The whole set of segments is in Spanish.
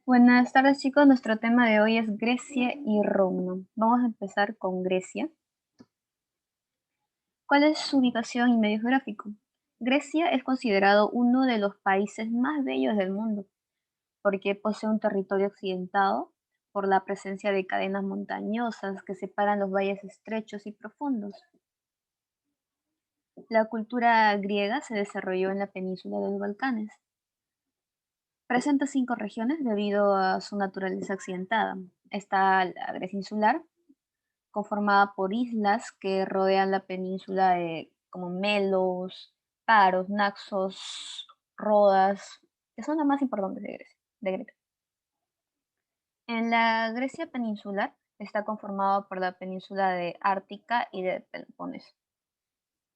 Buenas tardes, chicos. Nuestro tema de hoy es Grecia y Roma. Vamos a empezar con Grecia. ¿Cuál es su ubicación y medio geográfico? Grecia es considerado uno de los países más bellos del mundo porque posee un territorio accidentado por la presencia de cadenas montañosas que separan los valles estrechos y profundos. La cultura griega se desarrolló en la península de los Balcanes. Presenta 5 regiones debido a su naturaleza accidentada. Está la Grecia insular, conformada por islas que rodean la península como Melos, Paros, Naxos, Rodas, que son las más importantes de Grecia. En la Grecia peninsular está conformada por la península de Ártica y de Peloponeso.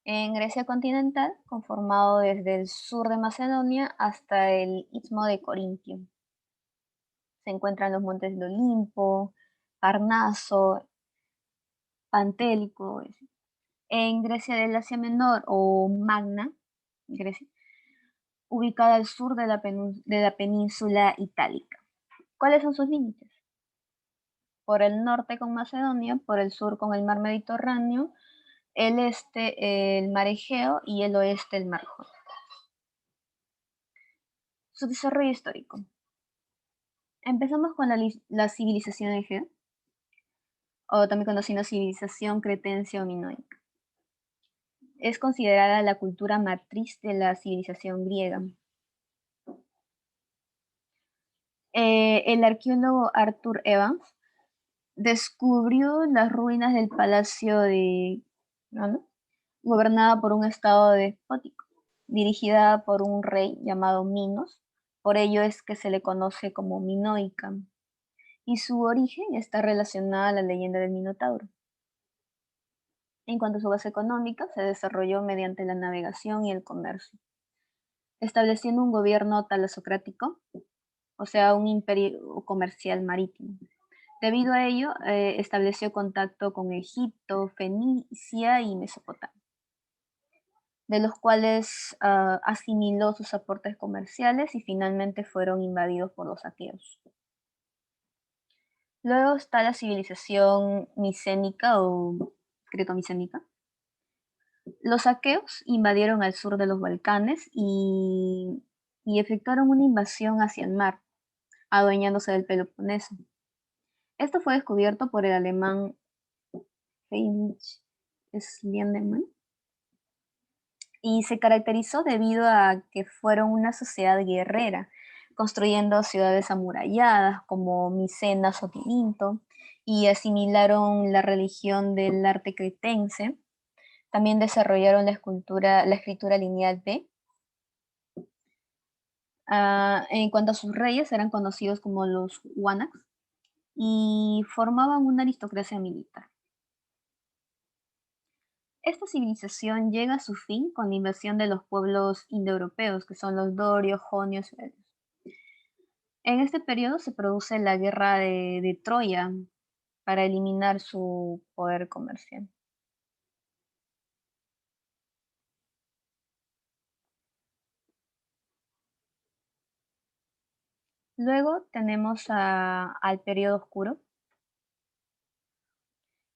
En Grecia continental, conformado desde el sur de Macedonia hasta el istmo de Corintio. Se encuentran los montes del Olimpo, Parnaso, Pantélico. En Grecia del Asia Menor o Magna, Grecia, ubicada al sur de la península itálica. ¿Cuáles son sus límites? Por el norte con Macedonia, por el sur con el mar Mediterráneo, el este el mar Egeo y el oeste el mar Jónico. Su desarrollo histórico. Empezamos con la civilización egea, o también conocida civilización cretense o minoica. Es considerada la cultura matriz de la civilización griega. El arqueólogo Arthur Evans descubrió las ruinas del palacio de ¿no? gobernada por un estado despótico, dirigida por un rey llamado Minos. Por ello es que se le conoce como Minoica, y su origen está relacionada a la leyenda del Minotauro. En cuanto a su base económica, se desarrolló mediante la navegación y el comercio, estableciendo un gobierno talasocrático, o sea, un imperio comercial marítimo. Debido a ello, estableció contacto con Egipto, Fenicia y Mesopotamia, de los cuales asimiló sus aportes comerciales y finalmente fueron invadidos por los aqueos. Luego está la civilización micénica o cretomicénica. Los aqueos invadieron al sur de los Balcanes y efectuaron una invasión hacia el mar, adueñándose del Peloponeso. Esto fue descubierto por el alemán Heinrich Schliemann y se caracterizó debido a que fueron una sociedad guerrera, construyendo ciudades amuralladas como Micenas o Tirinto, y asimilaron la religión del arte cretense. También desarrollaron la escritura lineal B. En cuanto a sus reyes, eran conocidos como los Wanaks y formaban una aristocracia militar. Esta civilización llega a su fin con la invasión de los pueblos indoeuropeos, que son los dorios, jonios y belgas. En este periodo se produce la guerra de Troya para eliminar su poder comercial. Luego tenemos al periodo oscuro,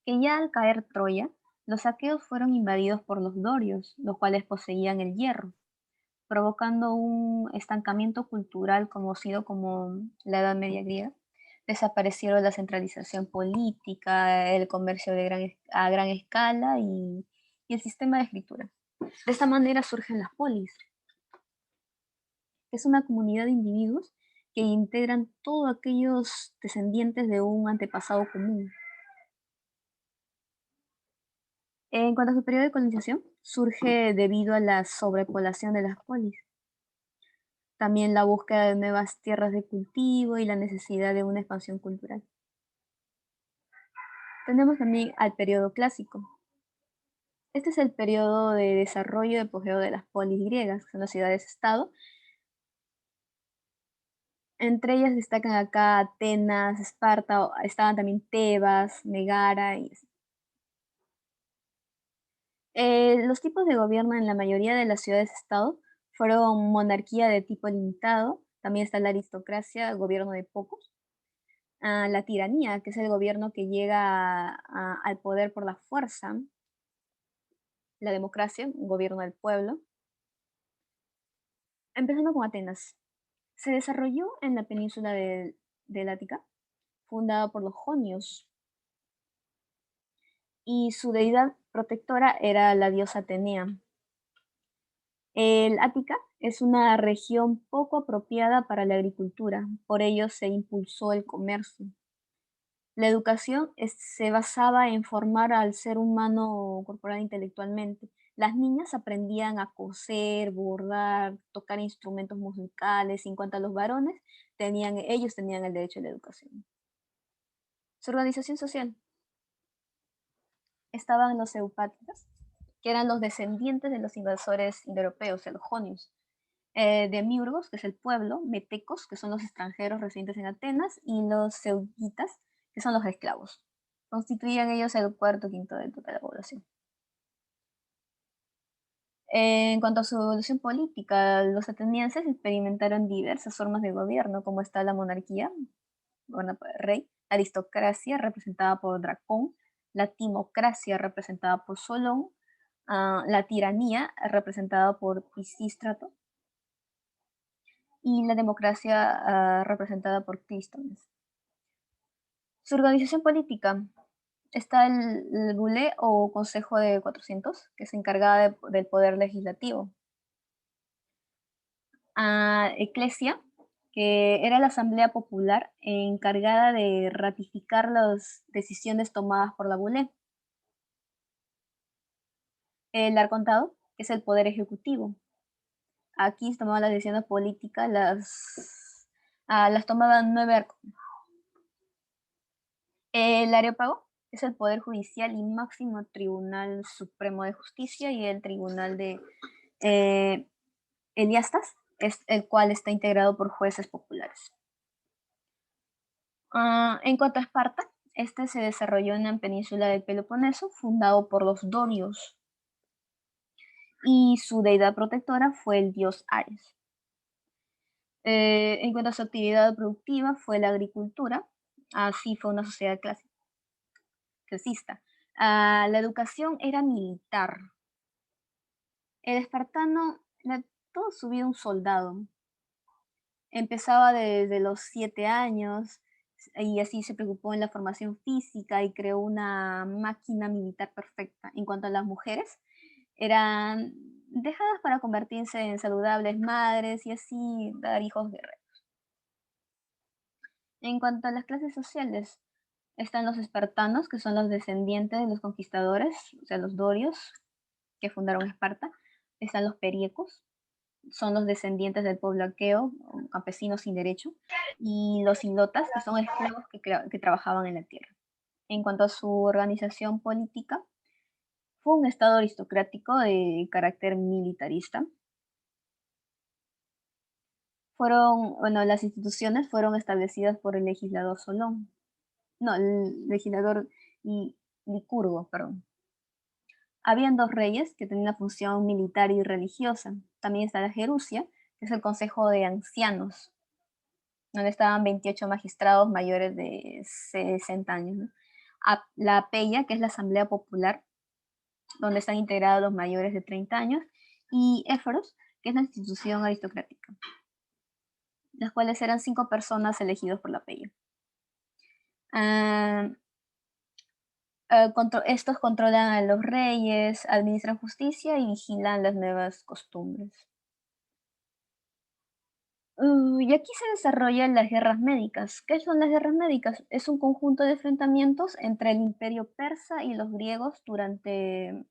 que ya al caer Troya, los aqueos fueron invadidos por los dorios, los cuales poseían el hierro, provocando un estancamiento cultural conocido como la Edad Media griega. Desaparecieron la centralización política, el comercio a gran escala y el sistema de escritura. De esta manera surgen las polis, que es una comunidad de individuos que integran todos aquellos descendientes de un antepasado común. En cuanto a su periodo de colonización, surge debido a la sobrepoblación de las polis, también la búsqueda de nuevas tierras de cultivo y la necesidad de una expansión cultural. Tenemos también al periodo clásico. Este es el periodo de desarrollo y apogeo de las polis griegas, que son las ciudades-estado. Entre ellas destacan acá Atenas, Esparta, estaban también Tebas, Megara y así. Los tipos de gobierno en la mayoría de las ciudades-estado fueron monarquía de tipo limitado, También está la aristocracia, gobierno de pocos. La tiranía, que es el gobierno que llega al poder por la fuerza. La democracia, un gobierno del pueblo. Empezando con Atenas. Se desarrolló en la península del Ática, fundada por los jonios, y su deidad protectora era la diosa Atenea. El Ática es una región poco apropiada para la agricultura, por ello se impulsó el comercio. La educación se basaba en formar al ser humano corporal intelectualmente. Las niñas aprendían a coser, bordar, tocar instrumentos musicales. En cuanto a los varones, ellos tenían el derecho a la educación. Su organización social, estaban los eupátridas, que eran los descendientes de los invasores indoeuropeos, de los jonios, demiurgos, que es el pueblo, metecos, que son los extranjeros residentes en Atenas, y los seugitas, que son los esclavos. Constituían ellos el cuarto o quinto de toda la población. En cuanto a su evolución política, los atenienses experimentaron diversas formas de gobierno, como está la monarquía, gobernada por el rey, la aristocracia representada por Dracón, la timocracia representada por Solón, la tiranía representada por Pisístrato y la democracia representada por Clístenes. Su organización política está el Bulé o Consejo de 400, que se encargaba del poder legislativo. Eclesia, que era la Asamblea Popular encargada de ratificar las decisiones tomadas por la Bulé. El Arcontado, que es el poder ejecutivo. Aquí se tomaban las decisiones políticas, las tomaban 9 arcontes. El Areópago es el poder judicial y máximo tribunal supremo de justicia, y el tribunal de Eliastas, es el cual está integrado por jueces populares. En cuanto a Esparta, este se desarrolló en la península del Peloponeso, fundado por los dorios, y su deidad protectora fue el dios Ares. En cuanto a su actividad productiva, fue la agricultura. Así fue una sociedad clasista. La educación era militar. El espartano, todo su vida un soldado. Empezaba desde los 7 años y así se preocupó en la formación física y creó una máquina militar perfecta. En cuanto a las mujeres, eran dejadas para convertirse en saludables madres y así dar hijos guerreros. En cuanto a las clases sociales, están los espartanos, que son los descendientes de los conquistadores, o sea, los dorios, que fundaron Esparta. Están los periecos, son los descendientes del pueblo aqueo, campesinos sin derecho. Y los ilotas, que son esclavos que trabajaban en la tierra. En cuanto a su organización política, fue un estado aristocrático de carácter militarista. Las instituciones fueron establecidas por el legislador Solón. No, el legislador Licurgo, perdón. Habían 2 reyes que tenían una función militar y religiosa. También está la Jerusia, que es el Consejo de Ancianos, donde estaban 28 magistrados mayores de 60 años, ¿no? La Peya, que es la Asamblea Popular, donde están integrados los mayores de 30 años, y Éforos, que es la institución aristocrática, las cuales eran 5 personas elegidos por la Peya. Estos controlan a los reyes, administran justicia y vigilan las nuevas costumbres. Y aquí se desarrollan las guerras médicas. ¿Qué son las guerras médicas? Es un conjunto de enfrentamientos entre el imperio persa y los griegos durante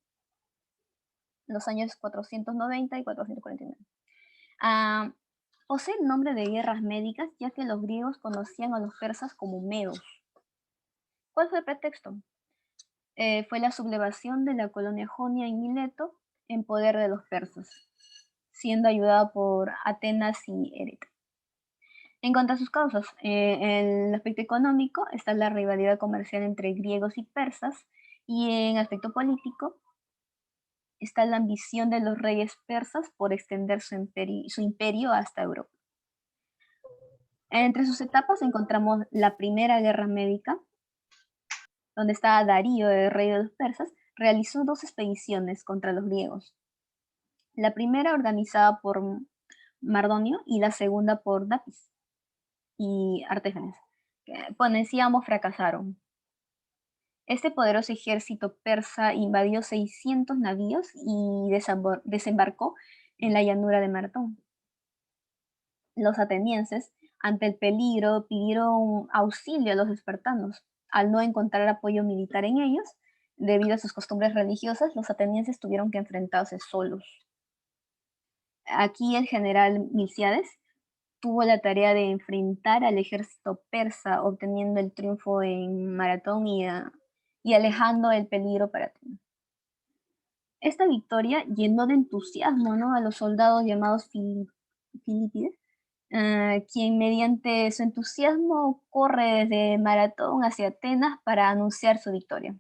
los años 490 y 449. Posee el nombre de guerras médicas ya que los griegos conocían a los persas como medos. ¿Cuál fue el pretexto? Fue la sublevación de la colonia jonia en Mileto en poder de los persas, siendo ayudada por Atenas y Éreta. En cuanto a sus causas, en el aspecto económico está la rivalidad comercial entre griegos y persas, y en aspecto político está la ambición de los reyes persas por extender su imperio hasta Europa. Entre sus etapas encontramos la Primera Guerra Médica, donde estaba Darío, el rey de los persas, realizó dos expediciones contra los griegos. La primera organizada por Mardonio y la segunda por Datis y Artéfanes, que pues sí ambos fracasaron. Este poderoso ejército persa invadió 600 navíos y desembarcó en la llanura de Maratón. Los atenienses, ante el peligro, pidieron auxilio a los espartanos. Al no encontrar apoyo militar en ellos, debido a sus costumbres religiosas, los atenienses tuvieron que enfrentarse solos. Aquí el general Milciades tuvo la tarea de enfrentar al ejército persa, obteniendo el triunfo en Maratón y alejando el peligro para Atenas. Esta victoria llenó de entusiasmo, ¿no?, a los soldados llamados Filipides, quien mediante su entusiasmo corre desde Maratón hacia Atenas para anunciar su victoria.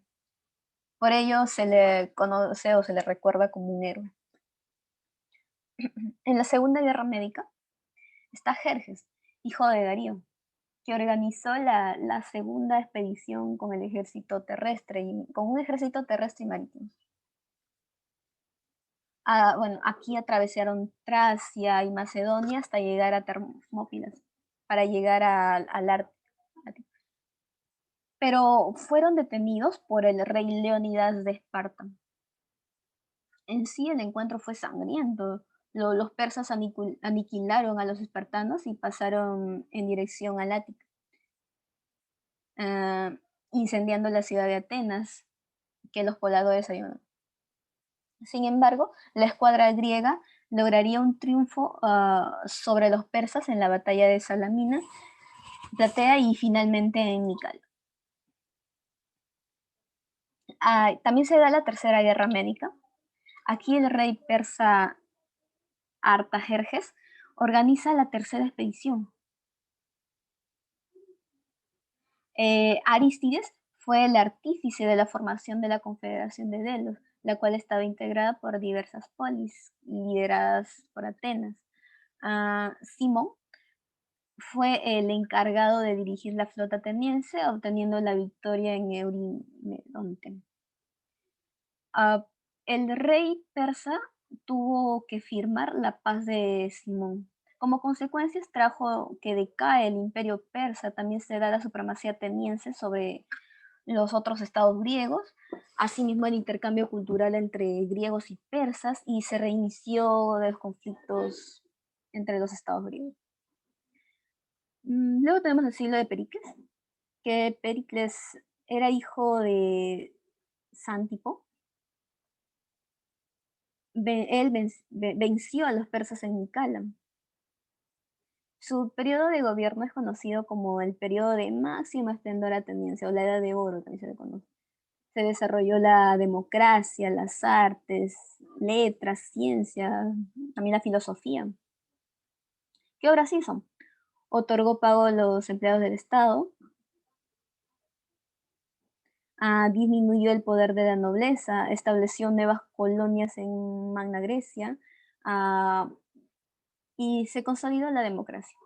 Por ello se le conoce o se le recuerda como un héroe. En la Segunda Guerra Médica está Jerjes, hijo de Darío, que organizó la segunda expedición con el ejército terrestre con un ejército terrestre y marítimo. Bueno, aquí atravesaron Tracia y Macedonia hasta llegar a Termópilas, para llegar al Ártico. Pero fueron detenidos por el rey Leónidas de Esparta. En sí el encuentro fue sangriento. Los persas aniquilaron a los espartanos y pasaron en dirección al Ática, ah, incendiando la ciudad de Atenas, que los pobladores ayudaron. Sin embargo, la escuadra griega lograría un triunfo sobre los persas en la batalla de Salamina, Platea y finalmente en Mical. También se da la Tercera Guerra Médica. Aquí el rey persa Artajerjes organiza la tercera expedición. Arístides fue el artífice de la formación de la Confederación de Delos, la cual estaba integrada por diversas polis lideradas por Atenas. Simón fue el encargado de dirigir la flota ateniense, obteniendo la victoria en Eurimedonte. El rey persa tuvo que firmar la paz de Simón. Como consecuencia, trajo que decae el imperio persa, también se da la supremacía ateniense sobre los otros estados griegos, asimismo el intercambio cultural entre griegos y persas, y se reinició de los conflictos entre los estados griegos. Luego tenemos el siglo de Pericles, que Pericles era hijo de Sántipo. Él venció a los persas en Micala. Su periodo de gobierno es conocido como el periodo de máximo esplendor ateniense, o la Edad de Oro también se le conoce. Se desarrolló la democracia, las artes, letras, ciencia, también la filosofía. ¿Qué obras hizo? Otorgó pago a los empleados del Estado, disminuyó el poder de la nobleza, estableció nuevas colonias en Magna Grecia, y se consolidó la democracia.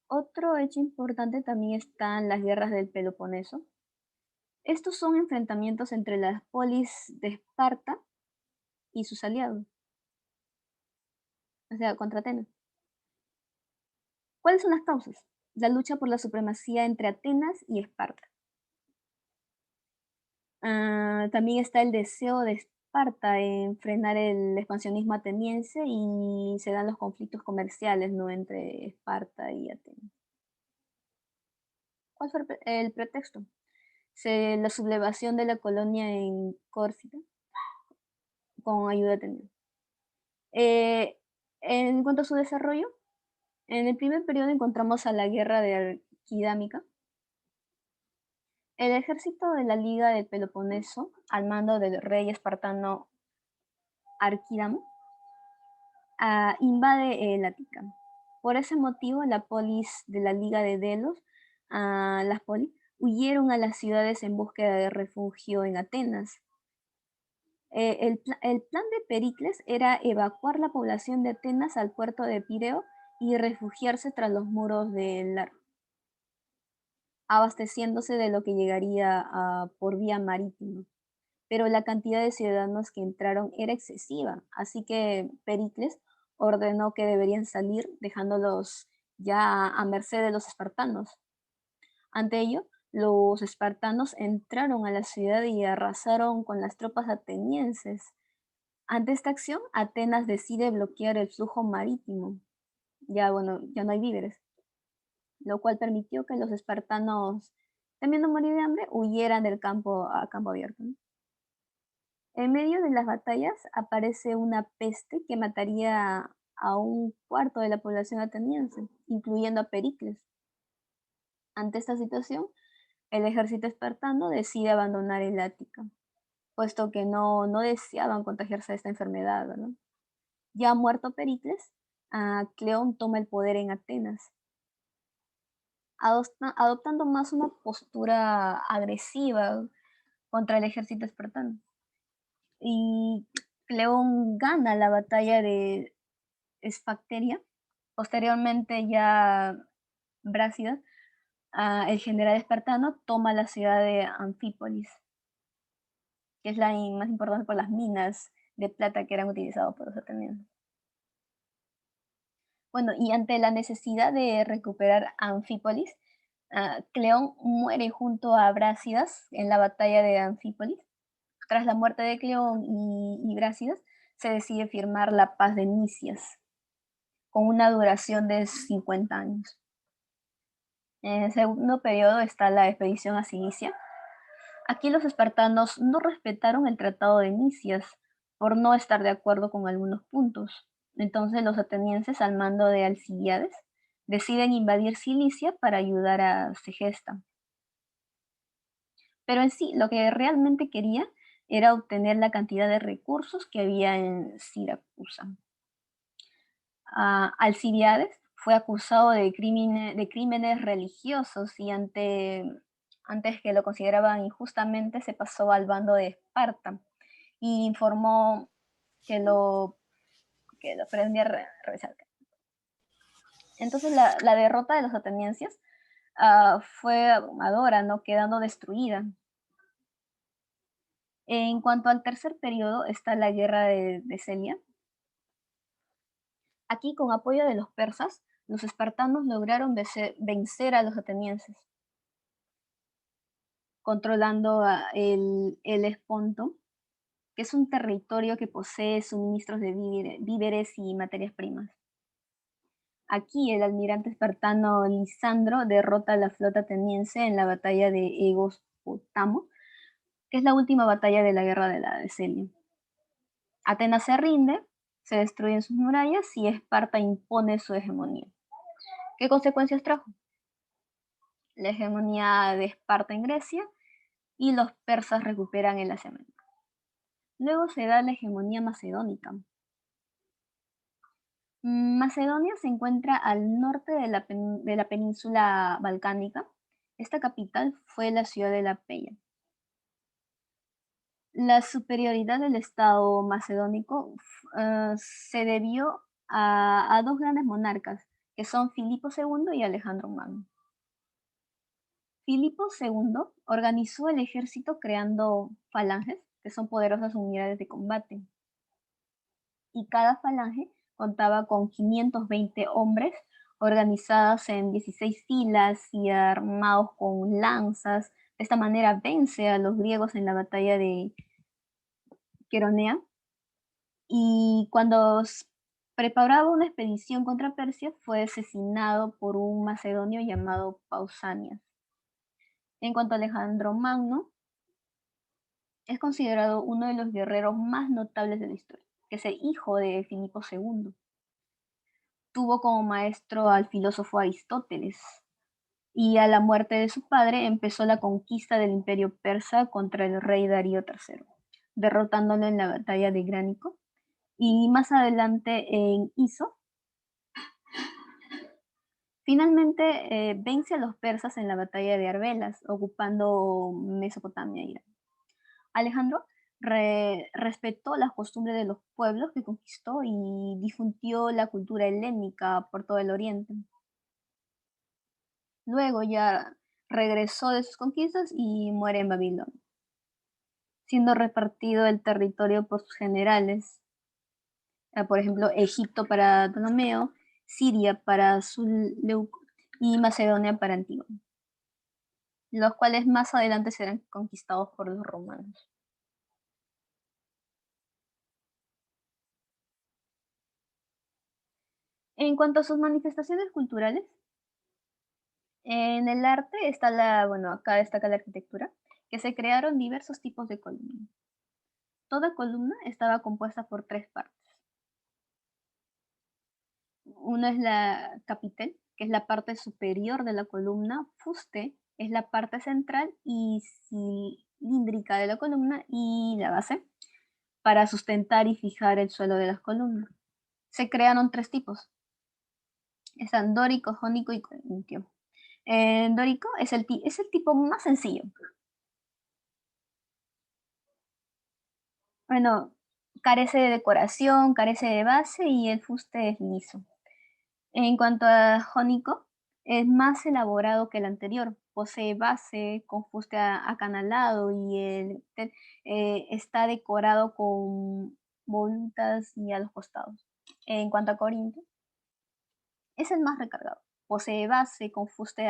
Otro hecho importante también están las guerras del Peloponeso. Estos son enfrentamientos entre las polis de Esparta y sus aliados, o sea, contra Atenas. ¿Cuáles son las causas? La lucha por la supremacía entre Atenas y Esparta. También está el deseo de Esparta en frenar el expansionismo ateniense y se dan los conflictos comerciales, ¿no?, entre Esparta y Atenas. ¿Cuál fue el pretexto? La sublevación de la colonia en Córcega con ayuda ateniense. En cuanto a su desarrollo, en el primer periodo encontramos a la guerra de Arquidámica. El ejército de la Liga del Peloponeso, al mando del rey espartano Arquídamo, invade el Ática. Por ese motivo, la polis de la Liga de Delos, las polis, huyeron a las ciudades en búsqueda de refugio en Atenas. El plan de Pericles era evacuar la población de Atenas al puerto de Pireo y refugiarse tras los muros del Lar, abasteciéndose de lo que llegaría por vía marítima. Pero la cantidad de ciudadanos que entraron era excesiva, así que Pericles ordenó que deberían salir, dejándolos ya a merced de los espartanos. Ante ello, los espartanos entraron a la ciudad y arrasaron con las tropas atenienses. Ante esta acción, Atenas decide bloquear el flujo marítimo. Ya, bueno, ya no hay víveres, lo cual permitió que los espartanos, temiendo morir de hambre, huyeran del campo a campo abierto, ¿no? En medio de las batallas aparece una peste que mataría a un cuarto de la población ateniense, incluyendo a Pericles. Ante esta situación, el ejército espartano decide abandonar el Ática, puesto que no deseaban contagiarse de esta enfermedad, ¿verdad? Ya muerto Pericles, Cleón toma el poder en Atenas, adoptando más una postura agresiva contra el ejército espartano. Y Cleón gana la batalla de Esfacteria. Posteriormente, ya Brásidas, el general espartano, toma la ciudad de Anfípolis, que es la más importante por las minas de plata que eran utilizadas por los atenienses. Bueno, y ante la necesidad de recuperar Anfípolis, Cleón muere junto a Brásidas en la batalla de Anfípolis. Tras la muerte de Cleón y Brásidas, se decide firmar la paz de Nicias, con una duración de 50 años. En el segundo periodo está la expedición a Cilicia. Aquí los espartanos no respetaron el Tratado de Nicias por no estar de acuerdo con algunos puntos. Entonces los atenienses, al mando de Alcibíades, deciden invadir Cilicia para ayudar a Segesta. Pero en sí, lo que realmente quería era obtener la cantidad de recursos que había en Siracusa. Alcibiades fue acusado de crímenes religiosos y antes que lo consideraban injustamente, se pasó al bando de Esparta y informó que lo pretendía revisar. Entonces la derrota de los atenienses fue abrumadora, ¿no? Quedando destruida. En cuanto al tercer periodo está la guerra de Celia. Aquí, con apoyo de los persas, los espartanos lograron vencer a los atenienses, controlando el Esponto, que es un territorio que posee suministros de víveres y materias primas. Aquí el almirante espartano Lisandro derrota a la flota ateniense en la batalla de Egos-Potamo, que es la última batalla de la guerra de la Celia. Atenas se rinde, se destruyen sus murallas y Esparta impone su hegemonía. ¿Qué consecuencias trajo? La hegemonía de Esparta en Grecia y los persas recuperan el Asia Menor. Luego se da la hegemonía macedónica. Macedonia se encuentra al norte de la península balcánica. Esta capital fue la ciudad de La Peña. La superioridad del Estado macedónico se debió a dos grandes monarcas, que son Filipo II y Alejandro Magno. Filipo II organizó el ejército creando falanges, que son poderosas unidades de combate, y cada falange contaba con 520 hombres organizados en 16 filas y armados con lanzas. De esta manera vence a los griegos en la batalla de Queronea. Y cuando preparaba una expedición contra Persia, fue asesinado por un macedonio llamado Pausanias. En cuanto a Alejandro Magno, es considerado uno de los guerreros más notables de la historia, que es el hijo de Filipo II. Tuvo como maestro al filósofo Aristóteles, y a la muerte de su padre empezó la conquista del imperio persa contra el rey Darío III, derrotándolo en la batalla de Gránico, y más adelante en Iso. Finalmente vence a los persas en la batalla de Arbelas, ocupando Mesopotamia e Irán. Alejandro Respetó las costumbres de los pueblos que conquistó y difundió la cultura helénica por todo el Oriente. Luego ya regresó de sus conquistas y muere en Babilonia, siendo repartido el territorio por sus generales. Por ejemplo, Egipto para Ptolomeo, Siria para Seleuco y Macedonia para Antígono, los cuales más adelante serán conquistados por los romanos. En cuanto a sus manifestaciones culturales, en el arte está bueno, acá destaca la arquitectura, que se crearon diversos tipos de columnas. Toda columna estaba compuesta por tres partes. Una es la capitel, que es la parte superior de la columna; fuste es la parte central y cilíndrica de la columna; y la base, para sustentar y fijar el suelo de las columnas. Se crearon tres tipos: están dórico, jónico y corintio. Dórico es el tipo más sencillo. Bueno, carece de decoración, carece de base y el fuste es liso. En cuanto a jónico, es más elaborado que el anterior. Posee base con fuste acanalado y está decorado con volutas y a los costados. En cuanto a Corinto, es el más recargado. Posee base con fuste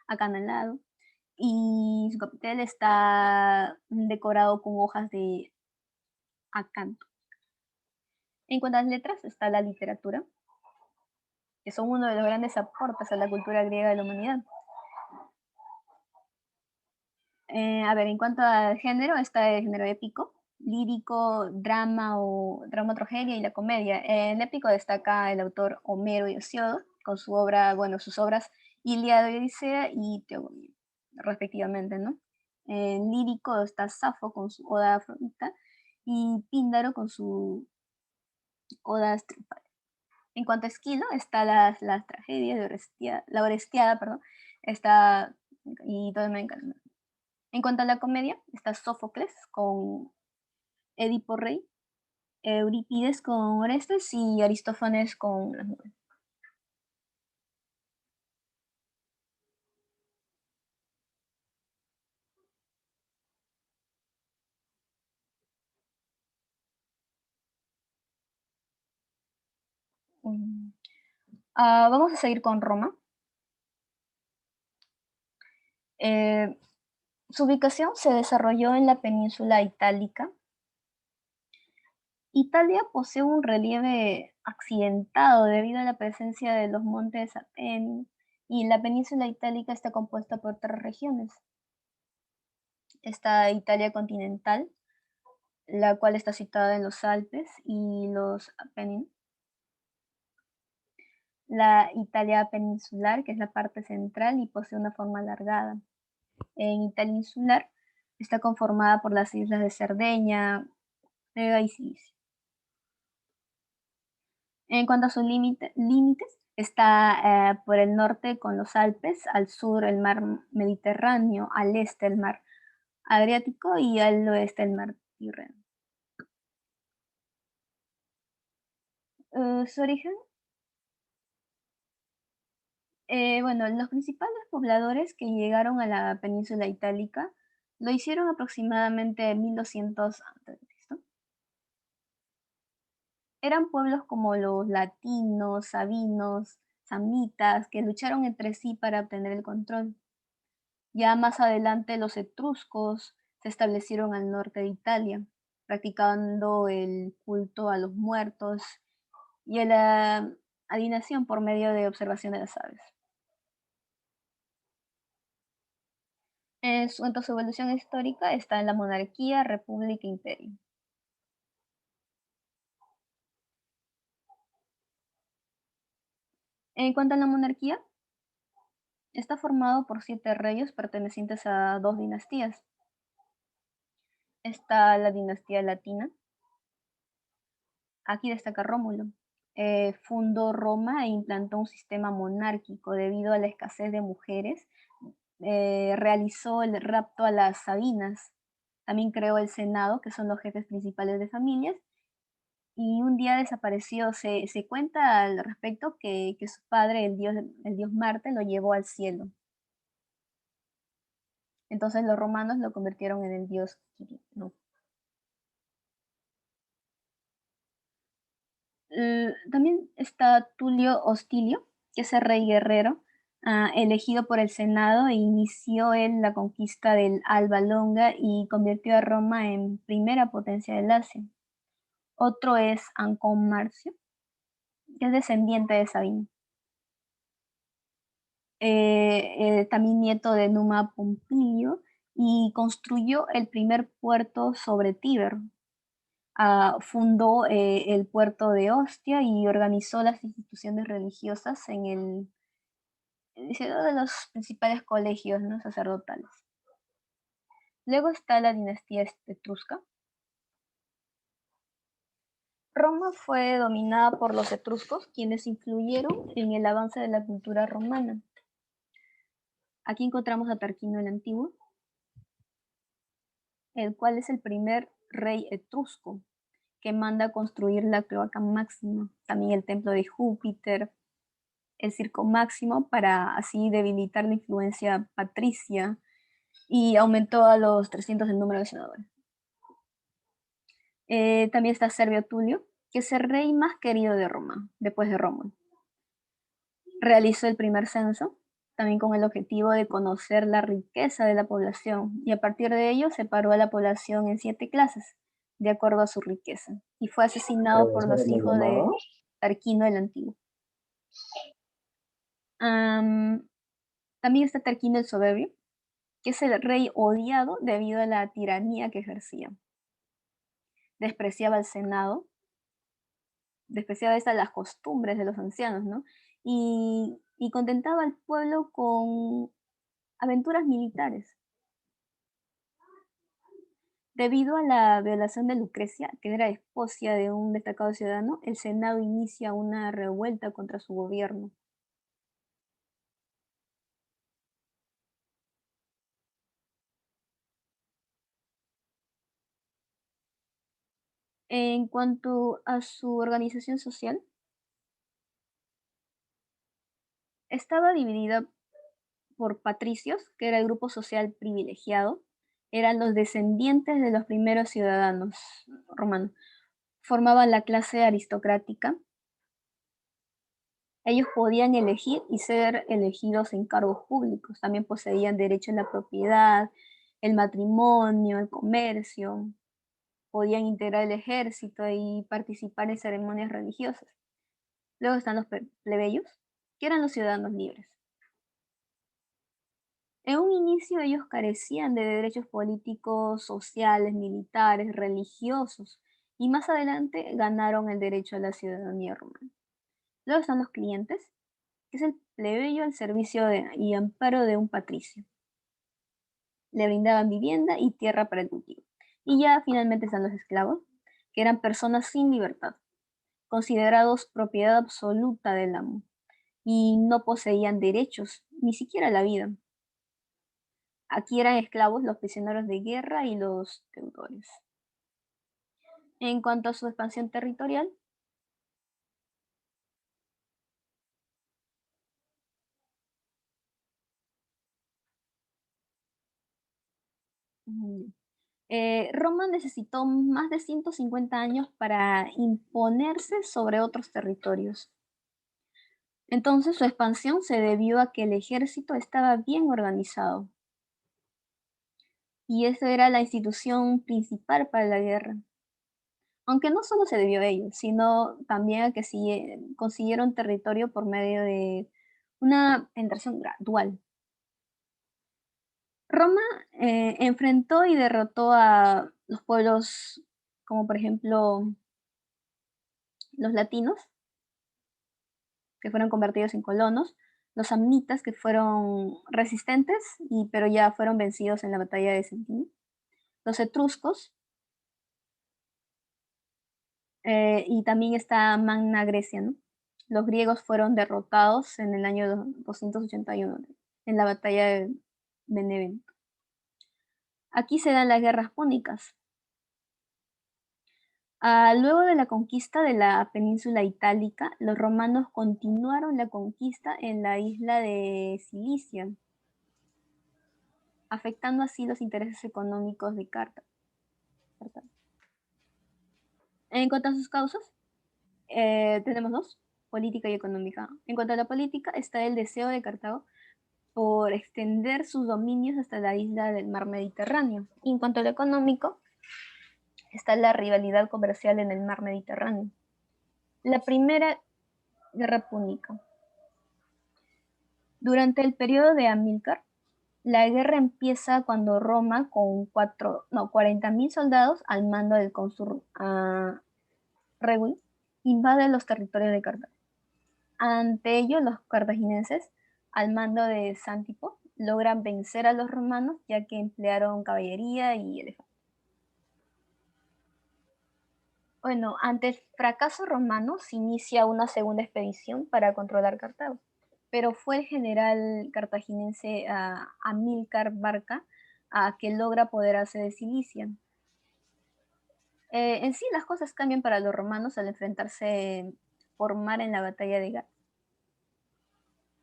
acanalado y su capitel está decorado con hojas de acanto. En cuanto a las letras, está la literatura, que son uno de los grandes aportes a la cultura griega de la humanidad. A ver, en cuanto al género, está el género épico, lírico, drama o drama, tragedia y la comedia. En épico destaca el autor Homero y Hesíodo, con sus obras Ilíada y Odisea y Teogonía, respectivamente, ¿no? En lírico está Safo con su Oda a Afrodita y Píndaro con su Oda a Estripale. En cuanto a Esquilo, está las tragedias de la Orestiada, perdón, está y todo me encanta. En cuanto a la comedia, está Sófocles con Edipo Rey, Eurípides con Orestes y Aristófanes con las nubes. Mm. Vamos a seguir con Roma. Eh, Su ubicación se desarrolló en la península itálica. Italia posee un relieve accidentado debido a la presencia de los montes Apennines, y la península itálica está compuesta por tres regiones. Está Italia continental, la cual está situada en los Alpes y los Apennines; la Italia peninsular, que es la parte central y posee una forma alargada. En Italia insular está conformada por las islas de Cerdeña, Creta y Sicilia. En cuanto a sus límites, está por el norte con los Alpes, al sur el mar Mediterráneo, al este el mar Adriático y al oeste el mar Tirreno. Su origen, bueno, los principales pobladores que llegaron a la península itálica lo hicieron aproximadamente en 1200 a.C. Eran pueblos como los latinos, sabinos, samitas, que lucharon entre sí para obtener el control. Ya más adelante los etruscos se establecieron al norte de Italia, practicando el culto a los muertos y a la adivinación por medio de observación de las aves. En cuanto a su evolución histórica, está en la monarquía, república e imperio. En cuanto a la monarquía, está formado por 7 reyes pertenecientes a 2 dinastías. Está la dinastía latina. Aquí destaca Rómulo. Fundó Roma e implantó un sistema monárquico debido a la escasez de mujeres. Realizó el rapto a las Sabinas. También creó el Senado, que son los jefes principales de familias, y un día desapareció. Se cuenta al respecto que su padre, el dios Marte, lo llevó al cielo. Entonces los romanos lo convirtieron en el dios Quirino. También está Tulio Hostilio, que es el rey guerrero, elegido por el Senado e inició él la conquista del Alba Longa y convirtió a Roma en primera potencia del Asia. Otro es Ancón Marcio, que es descendiente de Sabino. También nieto de Numa Pompilio, y construyó el primer puerto sobre Tíber. Fundó el puerto de Ostia y organizó las instituciones religiosas en uno de los principales colegios, ¿no?, sacerdotales. Luego está la dinastía etrusca. Roma fue dominada por los etruscos, quienes influyeron en el avance de la cultura romana. Aquí encontramos a Tarquino el Antiguo, el cual es el primer rey etrusco que manda construir la Cloaca Máxima, también el templo de Júpiter, el Circo Máximo, para así debilitar la influencia patricia, y aumentó a los 300 el número de senadores. También está Servio Tulio, que es el rey más querido de Roma, después de Rómulo. Realizó el primer censo, también con el objetivo de conocer la riqueza de la población, y a partir de ello separó a la población en 7 clases, de acuerdo a su riqueza, y fue asesinado por los hijos de Tarquino el Antiguo. También está Tarquino el Soberbio, que es el rey odiado debido a la tiranía que ejercía. Despreciaba al Senado, despreciaba las costumbres de los ancianos, ¿no? Y contentaba al pueblo con aventuras militares. Debido a la violación de Lucrecia, que era esposa de un destacado ciudadano, el Senado inicia una revuelta contra su gobierno. En cuanto a su organización social, estaba dividida por patricios, que era el grupo social privilegiado, eran los descendientes de los primeros ciudadanos romanos. Formaban la clase aristocrática. Ellos podían elegir y ser elegidos en cargos públicos. También poseían derecho a la propiedad, el matrimonio, el comercio. Podían integrar el ejército y participar en ceremonias religiosas. Luego están los plebeyos, que eran los ciudadanos libres. En un inicio ellos carecían de derechos políticos, sociales, militares, religiosos, y más adelante ganaron el derecho a la ciudadanía romana. Luego están los clientes, que es el plebeyo al servicio y amparo de un patricio. Le brindaban vivienda y tierra para el cultivo. Y ya finalmente están los esclavos, que eran personas sin libertad, considerados propiedad absoluta del amo, y no poseían derechos, ni siquiera la vida. Aquí eran esclavos los prisioneros de guerra y los deudores. En cuanto a su expansión territorial, mm, Roma necesitó más de 150 años para imponerse sobre otros territorios. Entonces su expansión se debió a que el ejército estaba bien organizado, y esa era la institución principal para la guerra. Aunque no solo se debió a ello, sino también a que consiguieron territorio por medio de una penetración gradual. Roma enfrentó y derrotó a los pueblos como por ejemplo los latinos, que fueron convertidos en colonos, los samnitas, que fueron resistentes, pero ya fueron vencidos en la batalla de Centino, los etruscos, y también está Magna Grecia, ¿no? Los griegos fueron derrotados en el año 281 en la batalla de Benevento. Aquí se dan las guerras púnicas. Luego de la conquista de la península itálica, los romanos continuaron la conquista en la isla de Cilicia, afectando así los intereses económicos de Cartago. En cuanto a sus causas, tenemos dos, política y económica. En cuanto a la política, está el deseo de Cartago por extender sus dominios hasta la isla del mar Mediterráneo. Y en cuanto a lo económico, está la rivalidad comercial en el mar Mediterráneo. La primera guerra púnica. Durante el periodo de Amílcar, la guerra empieza cuando Roma, con 40.000 soldados al mando del cónsul Regui, invade los territorios de Cartago. Ante ello, los cartagineses, al mando de Sántipo, logran vencer a los romanos ya que emplearon caballería y elefantes. Bueno, ante el fracaso romano se inicia una segunda expedición para controlar Cartago, pero fue el general cartaginense Amílcar Barca que logra apoderarse de Cilicia. En sí, las cosas cambian para los romanos al enfrentarse por mar en la batalla de Gat.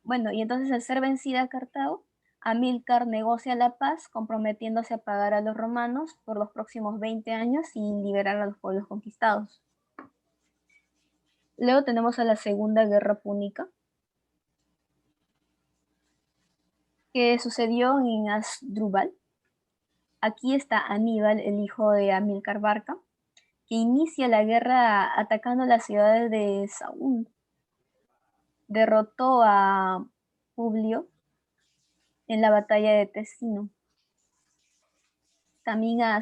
Bueno, y entonces al ser vencida Cartago, Amílcar negocia la paz, comprometiéndose a pagar a los romanos por los próximos 20 años y liberar a los pueblos conquistados. Luego tenemos a la Segunda Guerra Púnica, que sucedió en Asdrúbal. Aquí está Aníbal, el hijo de Amílcar Barca, que inicia la guerra atacando las ciudades de Saúl. Derrotó a Publio en la batalla de Tesino. También a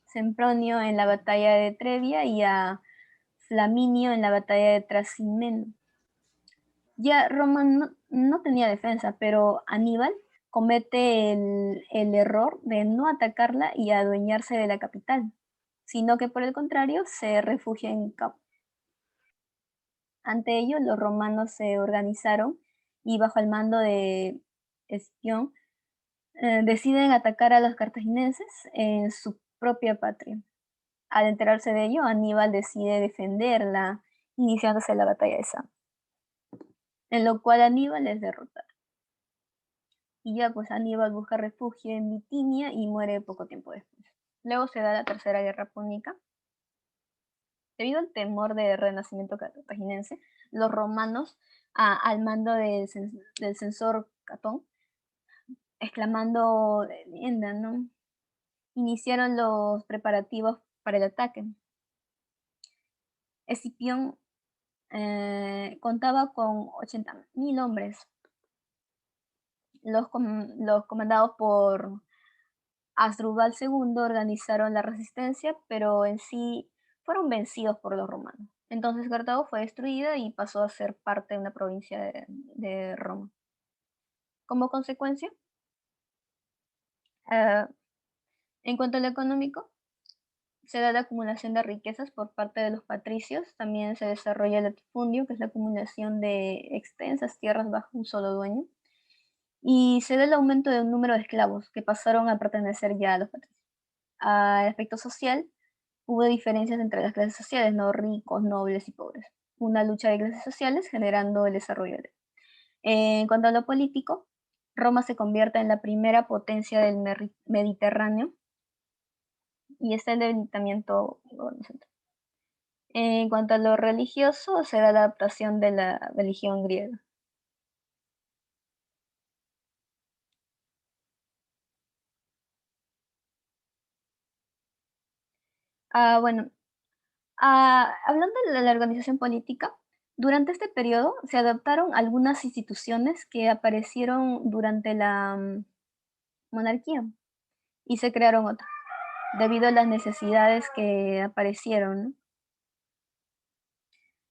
Sempronio en la batalla de Trevia y a Flaminio en la batalla de Trasimeno. Ya Roma no tenía defensa, pero Aníbal comete el error de no atacarla y adueñarse de la capital, sino que por el contrario se refugia en Cap. Ante ello, los romanos se organizaron y bajo el mando de Escipión deciden atacar a los cartagineses en su propia patria. Al enterarse de ello, Aníbal decide defenderla, iniciándose la batalla de Sam, en lo cual Aníbal es derrotado. Y ya pues Aníbal busca refugio en Bitinia y muere poco tiempo después. Luego se da la Tercera Guerra Púnica. Debido al temor del renacimiento cartaginense, los romanos, al mando del censor Catón, exclamando leyenda, ¿no? Iniciaron los preparativos para el ataque. Escipión contaba con 80.000 hombres, los comandados por Asdrúbal II organizaron la resistencia, pero en sí fueron vencidos por los romanos. Entonces Cartago fue destruida y pasó a ser parte de una provincia de Roma. Como consecuencia, eh, en cuanto a lo económico, se da la acumulación de riquezas por parte de los patricios, también se desarrolla el latifundio, que es la acumulación de extensas tierras bajo un solo dueño, y se da el aumento de un número de esclavos que pasaron a pertenecer ya a los patricios. El aspecto social, hubo diferencias entre las clases sociales, no ricos, nobles y pobres. Una lucha de clases sociales generando el desarrollo de. En cuanto a lo político, Roma se convierte en la primera potencia del Mediterráneo y está el debilitamiento. En cuanto a lo religioso, se da la adaptación de la religión griega. Bueno, hablando de la organización política, durante este periodo se adaptaron algunas instituciones que aparecieron durante la monarquía y se crearon otras, debido a las necesidades que aparecieron, ¿no?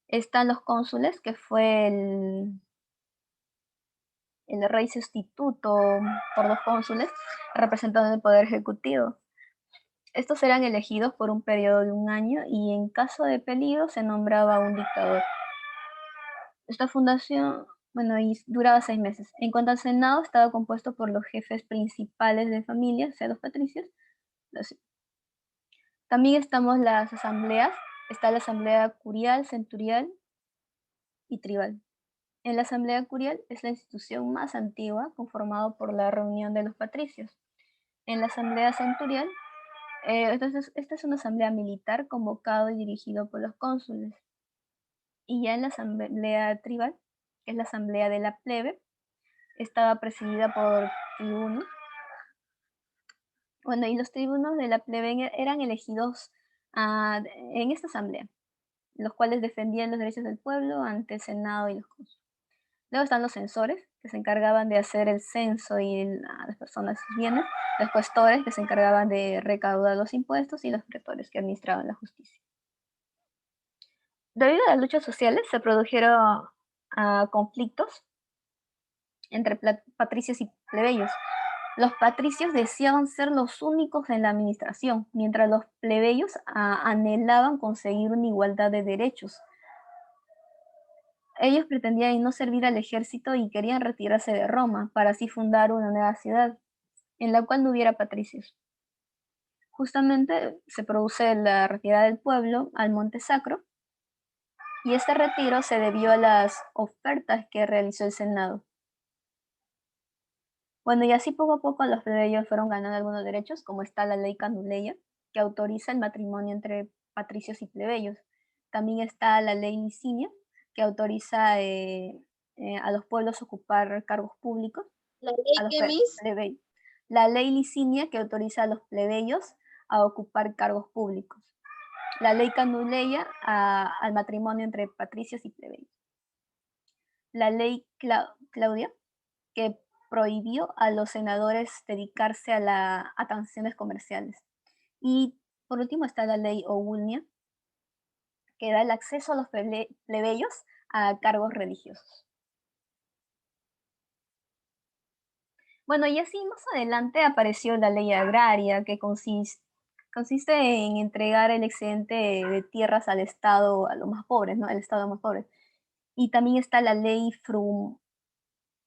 Están los cónsules, que fue el rey sustituto por los cónsules, representando el poder ejecutivo. Estos eran elegidos por un periodo de un año y en caso de peligro se nombraba un dictador. Esta fundación Bueno, y duraba 6 meses. En cuanto al Senado, estaba compuesto por los jefes principales de familia, o sea, los patricios. los- También estamos las asambleas. Está la asamblea curial, centurial y tribal. En la asamblea curial es la institución más antigua, conformada por la reunión de los patricios. En la asamblea centurial, esta es una asamblea militar convocado y dirigido por los cónsules. Y ya en la asamblea tribal, que es la asamblea de la plebe, estaba presidida por tribunos. Bueno, y los tribunos de la plebe eran elegidos en esta asamblea, los cuales defendían los derechos del pueblo ante el Senado y los cónsules. Luego están los censores, que se encargaban de hacer el censo y a las personas sus bienes, los cuestores, que se encargaban de recaudar los impuestos, y los pretores, que administraban la justicia. Debido a las luchas sociales, se produjeron conflictos entre patricios y plebeyos. Los patricios deseaban ser los únicos en la administración, mientras los plebeyos anhelaban conseguir una igualdad de derechos. Ellos pretendían no servir al ejército y querían retirarse de Roma para así fundar una nueva ciudad, en la cual no hubiera patricios. Justamente se produce la retirada del pueblo al Monte Sacro, y este retiro se debió a las ofertas que realizó el Senado. Bueno, y así poco a poco los plebeyos fueron ganando algunos derechos, como está la ley Canuleia, que autoriza el matrimonio entre patricios y plebeyos. También está la ley Licinia, que autoriza a los pueblos a ocupar cargos públicos, ¿La a ley los qué, Miss? plebeyos. La ley Licinia, que autoriza a los plebeyos a ocupar cargos públicos. La ley Canuleia al matrimonio entre patricios y plebeyos. La ley Claudia, que prohibió a los senadores dedicarse a transacciones comerciales. Y por último está la ley Ogulnia, que da el acceso a los plebeyos a cargos religiosos. Bueno, y así más adelante apareció la ley agraria, que consiste en entregar el excedente de tierras al Estado, a los más pobres, ¿no? Al Estado más pobre. Y también está la ley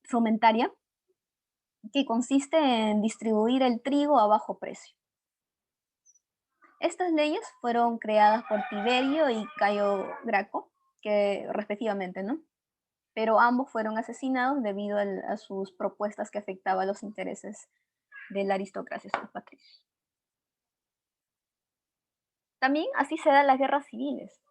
frumentaria, que consiste en distribuir el trigo a bajo precio. Estas leyes fueron creadas por Tiberio y Cayo Graco, que respectivamente, ¿no? Pero ambos fueron asesinados debido a sus propuestas que afectaban los intereses de la aristocracia, sus patricios. También así se dan las guerras civiles.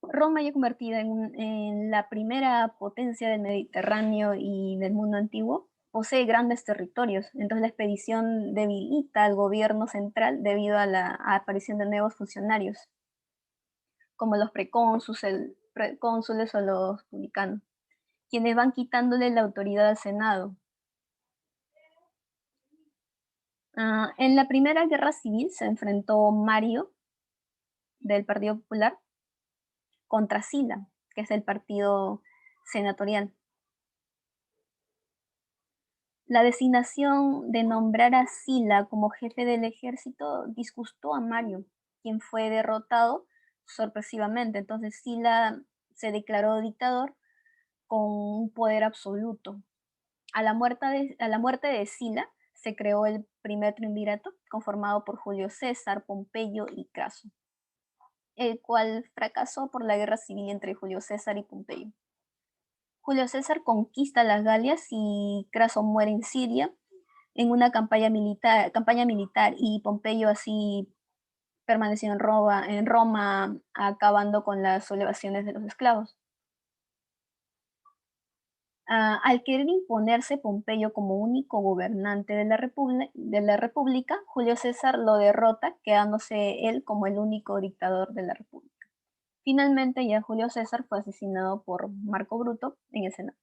Roma, ya convertida en la primera potencia del Mediterráneo y del mundo antiguo, posee grandes territorios. Entonces la expedición debilita al gobierno central debido a la aparición de nuevos funcionarios, como los precónsules o los publicanos, quienes van quitándole la autoridad al Senado. En la Primera Guerra Civil se enfrentó Mario, del Partido Popular, contra Sila, que es el partido senatorial. La designación de nombrar a Sila como jefe del ejército disgustó a Mario, quien fue derrotado sorpresivamente. Entonces Sila se declaró dictador con un poder absoluto. A la muerte de Sila se creó el primer triunvirato, conformado por Julio César, Pompeyo y Craso, el cual fracasó por la guerra civil entre Julio César y Pompeyo. Julio César conquista las Galias y Craso muere en Siria en una campaña militar, y Pompeyo así permaneció en Roma, acabando con las sublevaciones de los esclavos. Al querer imponerse Pompeyo como único gobernante de la República, Julio César lo derrota, quedándose él como el único dictador de la República. Finalmente, ya Julio César fue asesinado por Marco Bruto en el Senado.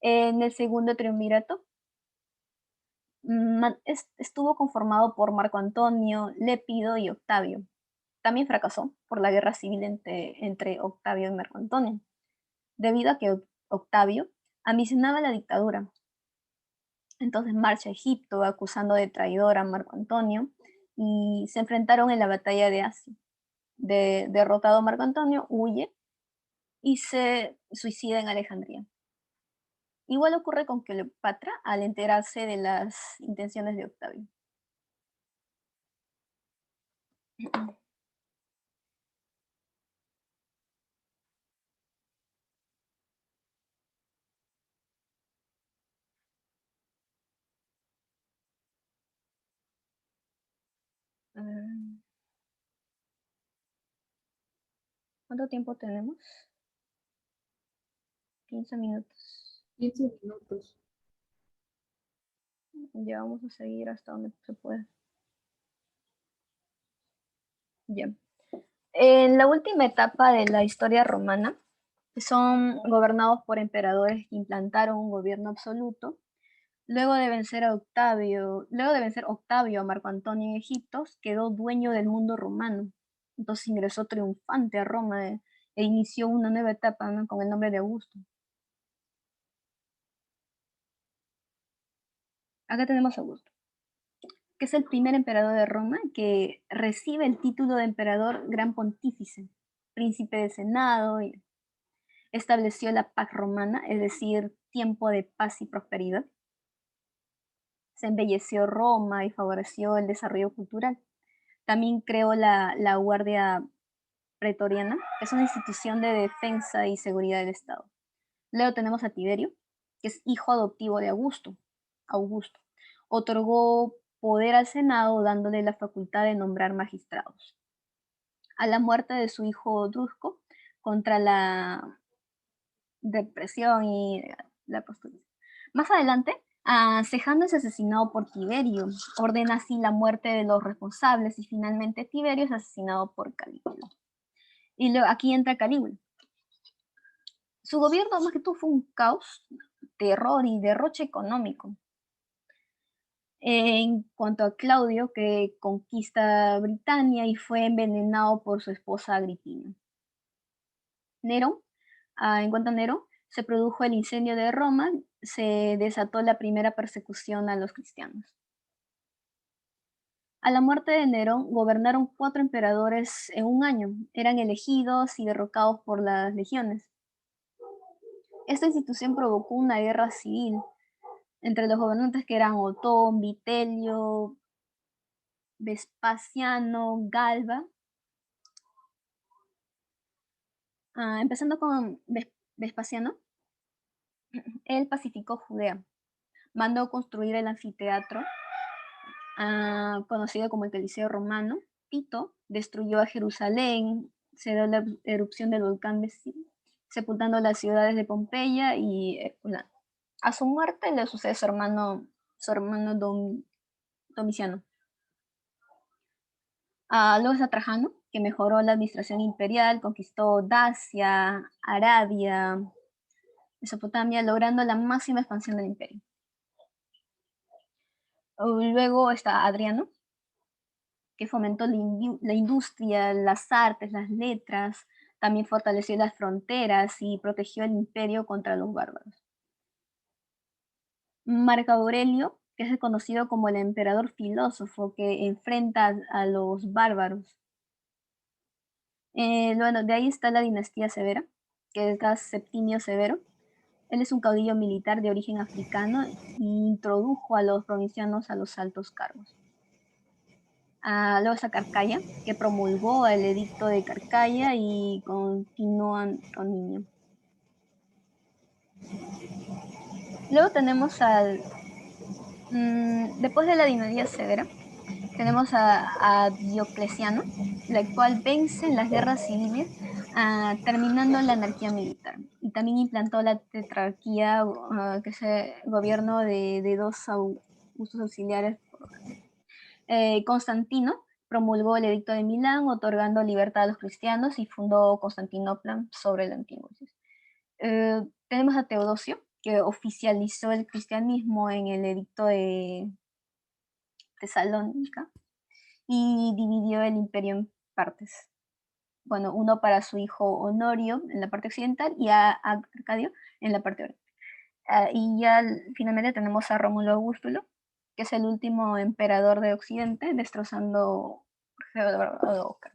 En el segundo triunvirato, estuvo conformado por Marco Antonio, Lépido y Octavio. También fracasó por la guerra civil entre Octavio y Marco Antonio, debido a que Octavio ambicionaba la dictadura. Entonces marcha a Egipto acusando de traidor a Marco Antonio, y se enfrentaron en la batalla de Asia. Derrotado Marco Antonio, huye y se suicida en Alejandría. Igual ocurre con Cleopatra al enterarse de las intenciones de Octavio. Mm, ¿Cuánto tiempo tenemos? 15 minutos. 15 minutos. Ya vamos a seguir hasta donde se pueda. Ya. En la última etapa de la historia romana, son gobernados por emperadores que implantaron un gobierno absoluto. Luego de vencer Octavio a Marco Antonio en Egipto, quedó dueño del mundo romano. Entonces ingresó triunfante a Roma e inició una nueva etapa, ¿no?, con el nombre de Augusto. Acá tenemos a Augusto, que es el primer emperador de Roma que recibe el título de emperador gran pontífice, príncipe de senado, y estableció la Pax Romana, es decir, tiempo de paz y prosperidad. Se embelleció Roma y favoreció el desarrollo cultural. También creó la Guardia Pretoriana, que es una institución de defensa y seguridad del Estado. Luego tenemos a Tiberio, que es hijo adoptivo de Augusto. Augusto otorgó poder al Senado dándole la facultad de nombrar magistrados. A la muerte de su hijo Drusco, contra la depresión y la prostitución. Más adelante, Sejano es asesinado por Tiberio, ordena así la muerte de los responsables y finalmente Tiberio es asesinado por Calígula. Y luego aquí entra Calígula. Su gobierno más que todo fue un caos, terror y derroche económico. En cuanto a Claudio, que conquista Britania y fue envenenado por su esposa Agripina. Nerón, en cuanto a Nerón, se produjo el incendio de Roma, se desató la primera persecución a los cristianos. A la muerte de Nerón gobernaron 4 emperadores en un año, eran elegidos y derrocados por las legiones. Esta institución provocó una guerra civil entre los gobernantes que eran Otón, Vitelio, Vespasiano, Galba. Empezando con Vespasiano, él pacificó Judea, mandó construir el anfiteatro, conocido como el Coliseo Romano. Tito destruyó a Jerusalén, se dio la erupción del volcán Vesubio, sepultando las ciudades de Pompeya y Herculano. A su muerte le sucede su hermano Domiciano. Luego está Trajano, que mejoró la administración imperial, conquistó Dacia, Arabia, Mesopotamia, logrando la máxima expansión del imperio. Luego está Adriano, que fomentó la industria, las artes, las letras, también fortaleció las fronteras y protegió el imperio contra los bárbaros. Marco Aurelio, que es reconocido como el emperador filósofo que enfrenta a los bárbaros. Bueno, de ahí está la dinastía Severa, que es Septimio Severo. Él es un caudillo militar de origen africano e introdujo a los provincianos a los altos cargos. Luego está Carcalla, que promulgó el edicto de Carcalla y continúan con Niño. Luego tenemos después de la dinastía Severa, tenemos a Diocleciano, la cual vence en las guerras civiles, terminando la anarquía militar. Y también implantó la tetrarquía, que es el gobierno de 2 augustos auxiliares. Constantino promulgó el edicto de Milán, otorgando libertad a los cristianos y fundó Constantinopla sobre el antiguo. Tenemos a Teodosio, que oficializó el cristianismo en el edicto de Tesalónica y dividió el imperio en partes. Bueno, uno para su hijo Honorio en la parte occidental y a Arcadio en la parte oriental. Y ya finalmente tenemos a Rómulo Augustulo, que es el último emperador de Occidente, destrozando Geodoca.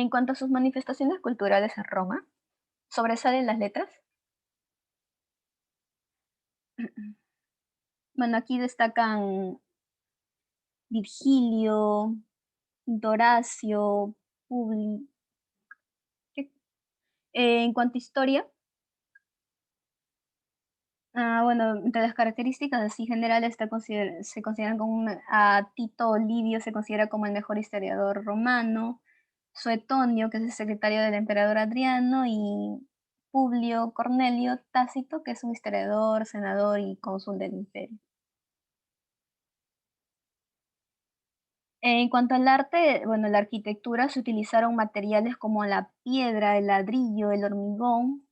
En cuanto a sus manifestaciones culturales en Roma, ¿sobresalen las letras? Bueno, aquí destacan Virgilio, Horacio, Publi. En cuanto a historia, bueno, entre las características así generales se consideran como a Tito Livio se considera como el mejor historiador romano, Suetonio, que es el secretario del emperador Adriano, y Publio Cornelio Tácito, que es un historiador, senador y cónsul del imperio. En cuanto al arte, bueno, la arquitectura se utilizaron materiales como la piedra, el ladrillo, el hormigón.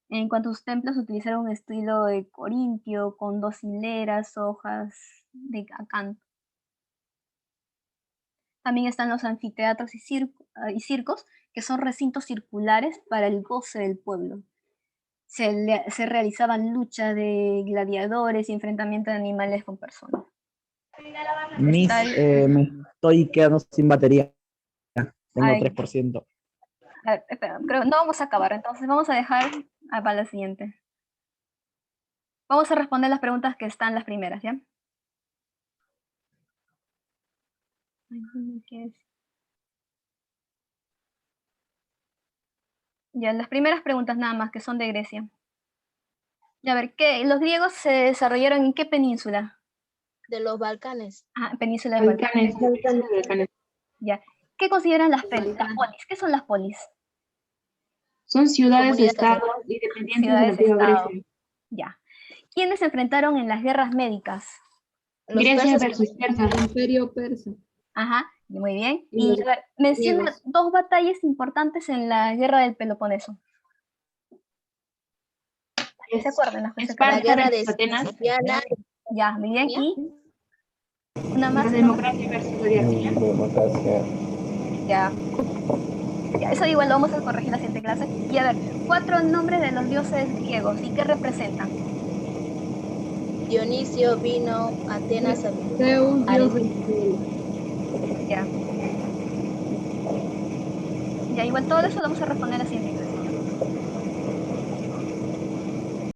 En cuanto a sus templos, utilizaron un estilo de corintio con 2 hileras, hojas de acanto. También están los anfiteatros y circos, que son recintos circulares para el goce del pueblo. Se realizaban luchas de gladiadores y enfrentamientos de animales con personas. Me estoy quedando sin batería. Tengo Ay, 3%. a ver, espera, creo, no vamos a acabar, entonces vamos a dejar para la siguiente. Vamos a responder las preguntas que están las primeras, ¿ya? Ya, las primeras preguntas nada más, que son de Grecia. Ya, a ver, ¿los griegos se desarrollaron en qué península? De los Balcanes. Península de Balcanes. Balcanes. Ya. ¿Qué consideran las Balcanes. polis? ¿Qué son las polis? Son ciudades-estado Comunidades. independientes de la antigua Ciudades-estado. Grecia. Ya. ¿Quiénes se enfrentaron en las guerras médicas? Los Grecia persas. versus Persa. Imperio persa. Ajá, muy bien. Y Y los a ver, menciona griegos. 2 batallas importantes en la guerra del Peloponeso. ¿Se acuerdan las que se Esparta La guerra de versus Atenas. Sicilia. Ya, muy bien. Y una más. La democracia versus la diarquía. Ya. Ya, eso igual lo vamos a corregir la siguiente clase. Y a ver, 4 nombres de los dioses griegos. ¿Y qué representan? Dionisio, Vino, Atenas, Zeus, Ares. dios del cielo. Ya. Ya, igual todo eso lo vamos a responder en la siguiente clase.